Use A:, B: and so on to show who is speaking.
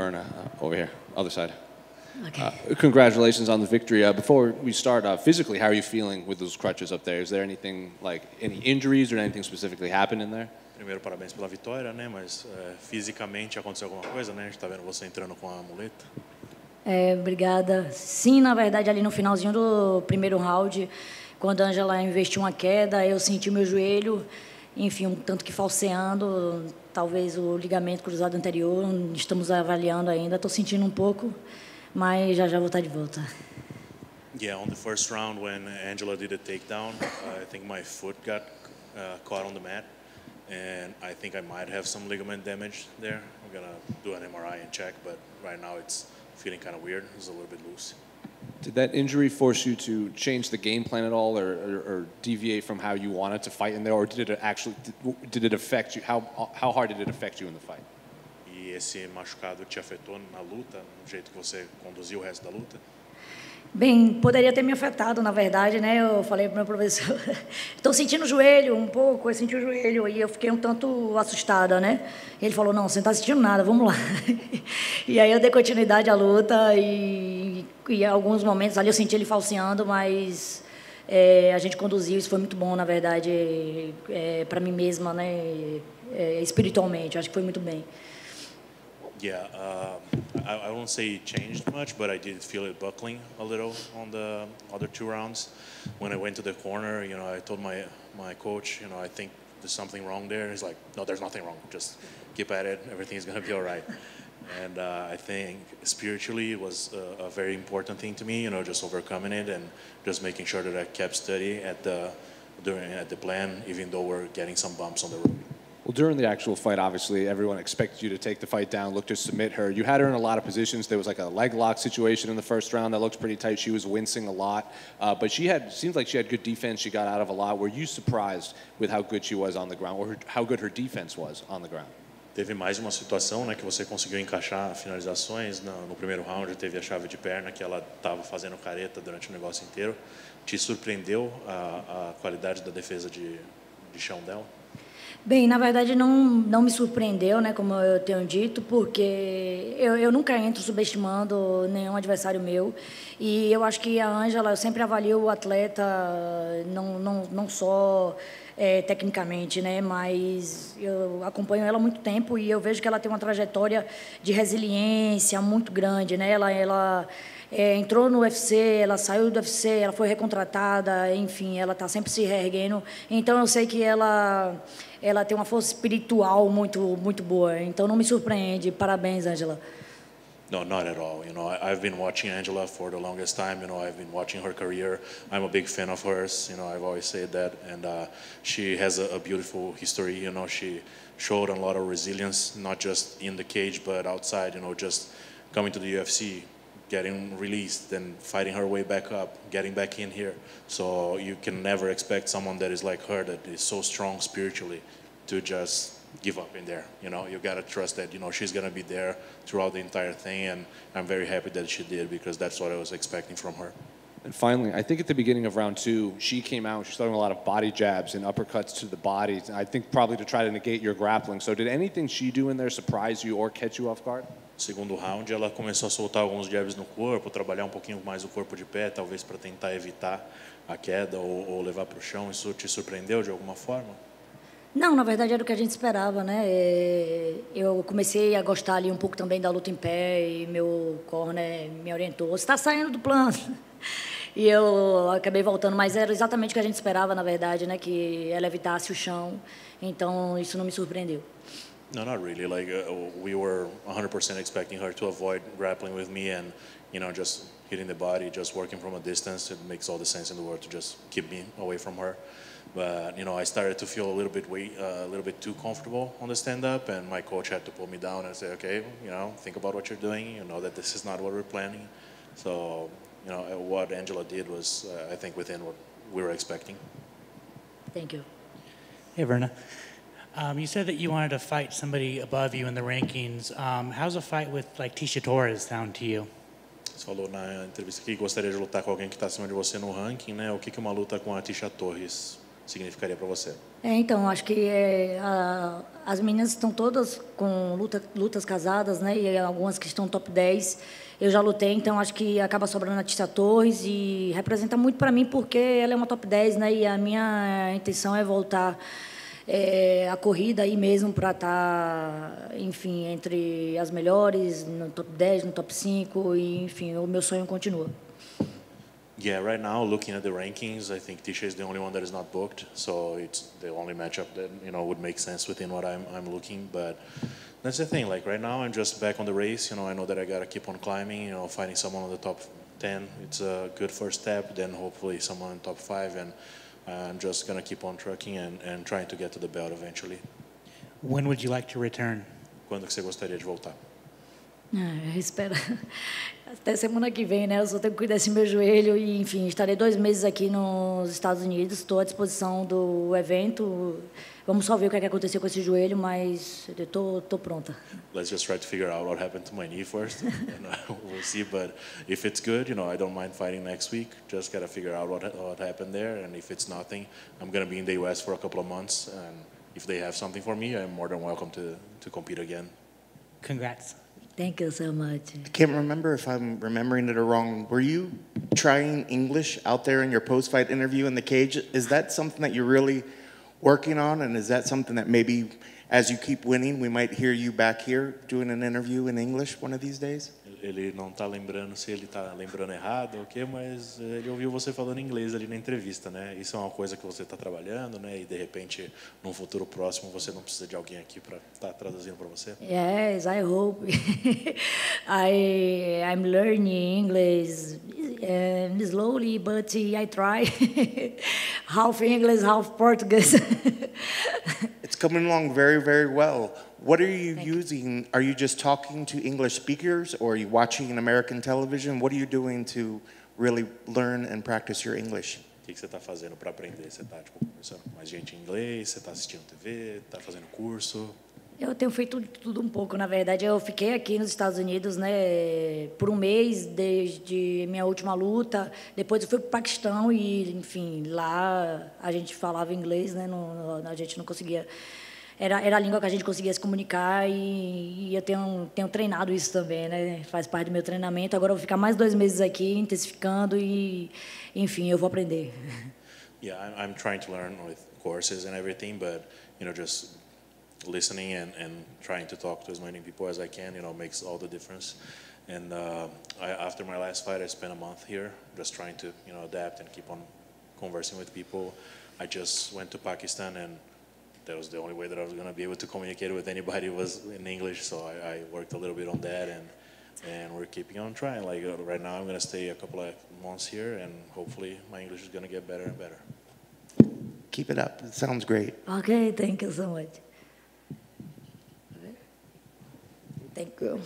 A: Virna, over here, other side.
B: Okay.
A: Congratulations on the victory. Before we start, physically, how are you feeling with those crutches up there? Is there anything, like, any injuries or anything specifically happened in there?
C: Primeiro, parabéns pela vitória, né? Mas fisicamente aconteceu alguma coisa, né? A gente está vendo você entrando com a muleta.
B: Obrigada. Sim, na verdade, ali no finalzinho do primeiro round, quando a Angela investiu uma queda, eu senti meu joelho, enfim, um tanto que falseando, talvez o ligamento cruzado anterior, estamos avaliando ainda, estou sentindo um pouco, mas já vou estar de volta.
C: Yeah, on the first round when Angela did a takedown, I think my foot got caught on the mat, and I think I might have some ligament damage there. I'm gonna do an MRI and check, but right now it's feeling kind of weird. It's a little bit loose.
A: Did that injury force you to change the game plan at all, or deviate from how you wanted to fight in there, or did it affect you? How hard did it affect you in the fight?
C: E esse machucado te afetou na luta, no jeito que você conduziu o resto da luta?
B: Bem, poderia ter me afetado, na verdade, né? Eu falei para o meu professor, estou sentindo o joelho um pouco, eu senti o joelho e eu fiquei um tanto assustada, né? Ele falou, não, você não está sentindo nada, vamos lá. E aí eu dei continuidade à luta e em alguns momentos ali eu senti ele falseando, mas a gente conduziu, isso foi muito bom, na verdade, para mim mesma, né? Espiritualmente, acho que foi muito bem.
C: Yeah, I won't say it changed much, but I did feel it buckling a little on the other two rounds. When I went to the corner, you know, I told my coach, you know, I think there's something wrong there. He's like, no, there's nothing wrong. Just keep at it. Everything's going to be all right. And I think spiritually it was a very important thing to me, you know, just overcoming it and just making sure that I kept steady at the plan, even though we're getting some bumps on the road.
A: Well, during the actual fight, obviously, everyone expected you to take the fight down, look to submit her. You had her in a lot of positions. There was like a leg lock situation in the first round that looked pretty tight. She was wincing a lot, but seems like she had good defense. She got out of a lot. Were you surprised with how good she was on the ground, or how good her defense was on the ground?
C: Teve mais uma situação, né, que você conseguiu encaixar finalizações no primeiro round. Teve a chave de perna que ela estava fazendo careta durante o negócio inteiro. Te surpreendeu a qualidade da defesa de chão dela?
B: Bem, na verdade não me surpreendeu, né, como eu tenho dito, porque eu nunca entro subestimando nenhum adversário meu, e eu acho que a Ângela, eu sempre avalio o atleta não só tecnicamente, né, mas eu acompanho ela há muito tempo e eu vejo que ela tem uma trajetória de resiliência muito grande, né, ela entrou no UFC, ela saiu do UFC, ela foi recontratada, enfim, ela está sempre se reerguendo, então eu sei que ela tem uma força espiritual muito boa, então não me surpreende. Parabéns, Angela.
C: No, not at all. You know, I've been watching Angela for the longest time. You know, I've been watching her career. I'm a big fan of hers. You know, I've always said that, and she has a beautiful history. You know, she showed a lot of resilience, not just in the cage but outside. You know, just coming to the UFC, getting released, then fighting her way back up, getting back in here. So you can never expect someone that is like her, that is so strong spiritually, to just give up in there. You know, you gotta trust that, you know, she's gonna be there throughout the entire thing, and I'm very happy that she did, because that's what I was expecting from her.
A: And finally, I think at the beginning of round two, she came out, she's throwing a lot of body jabs and uppercuts to the body, I think probably to try to negate your grappling. So did anything she do in there surprise you or catch you off guard?
C: Segundo round, ela começou a soltar alguns jabs no corpo, trabalhar um pouquinho mais o corpo de pé, talvez para tentar evitar a queda ou levar para o chão. Isso te surpreendeu de alguma forma?
B: Não, na verdade era o que a gente esperava, né? Eu comecei a gostar ali um pouco também da luta em pé e meu corner me orientou. Você está saindo do plano. E eu acabei voltando, mas era exatamente o que a gente esperava, na verdade, né? Que ela evitasse o chão. Então isso não me surpreendeu.
C: No, not really. Like we were 100% expecting her to avoid grappling with me, and you know, just hitting the body, just working from a distance. It makes all the sense in the world to just keep me away from her. But you know, I started to feel a little bit too comfortable on the stand-up, and my coach had to pull me down and say, "Okay, you know, think about what you're doing. You know that this is not what we're planning." So, you know, what Angela did was, I think, within what we were expecting.
B: Thank you.
D: Hey, Virna. You said that you wanted to fight somebody above you in the rankings. How's a fight with like Tisha Torres sound to you?
C: Você falou na entrevista que gostaria de lutar com alguém que está acima de você no ranking, né? O que uma luta com a Tisha Torres significaria para você?
B: Então, acho que as meninas estão todas com lutas casadas, né? E algumas que estão top 10. Eu já lutei, então acho que acaba sobrando a Tícia Torres e representa muito para mim porque ela é uma top 10, né? E a minha intenção é voltar a corrida aí mesmo para estar, enfim, entre as melhores, no top 10, no top 5, e, enfim, o meu sonho continua.
C: Yeah, right now, looking at the rankings, I think Tisha is the only one that is not booked, so it's the only matchup that would make sense within what I'm looking. But that's the thing. Like right now, I'm just back on the race. I know that I gotta keep on climbing. Finding someone on the top 10, it's a good first step. Then hopefully someone in top 5, and I'm just gonna keep on trucking and trying to get to the belt eventually.
D: When would you like to return?
C: Quando que você gostaria de voltar?
B: Espera até semana que vem, né? Eu só tenho que cuidar desse meu joelho e, enfim, estarei 2 meses aqui nos Estados Unidos. Estou à disposição do evento. Vamos só ver o que aconteceu com esse joelho, mas eu tô pronta.
C: Let's just try to figure out what happened to my knee first, and we'll see. But if it's good, I don't mind fighting next week. Just gotta figure out what happened there, and if it's nothing, I'm gonna be in the U.S. for a couple of months, and if they have something for me, I'm more than welcome to compete again.
D: Congrats.
B: Thank you so much.
E: I can't remember if I'm remembering it or wrong. Were you trying English out there in your post-fight interview in the cage? Is that something that you're really working on? And is that something that maybe as you keep winning, we might hear you back here doing an interview in English one of these days?
C: Ele não está lembrando se ele está lembrando errado ou o quê, mas ele ouviu você falando inglês ali na entrevista, né? Isso é uma coisa que você está trabalhando, né? E de repente, num futuro próximo, você não precisa de alguém aqui para estar traduzindo para você?
B: Yes, I hope. I'm learning English slowly, but I try. Half English, half Portuguese.
E: It's coming along very, very well. What are you using? Are you just talking to English speakers, or are you watching American television? What are you doing to really learn and practice your English?
C: O que você está fazendo para aprender? Você está conversando com mais gente em inglês? Você está assistindo TV? Está fazendo curso?
B: Eu tenho feito tudo um pouco, na verdade. Eu fiquei aqui nos Estados Unidos, né, por um mês, desde minha última luta. Depois eu fui para o Paquistão e, enfim, lá a gente falava inglês, né, a gente não conseguia... Era a língua que a gente conseguia se comunicar e eu tenho treinado isso também, né? Faz parte do meu treinamento. Agora eu vou ficar mais 2 meses aqui, intensificando e, enfim, eu vou aprender.
C: Yeah, I'm trying to learn with courses and everything, but, just listening and trying to talk to as many people as I can, makes all the difference. And after my last fight, I spent a month here just trying to, adapt and keep on conversing with people. I just went to Pakistan, and that was the only way that I was going to be able to communicate with anybody was in English, so I worked a little bit on that, and we're keeping on trying. Like right now, I'm going to stay a couple of months here, and hopefully my English is going to get better and better.
E: Keep it up. It sounds great.
B: Okay, thank you so much. Thank you.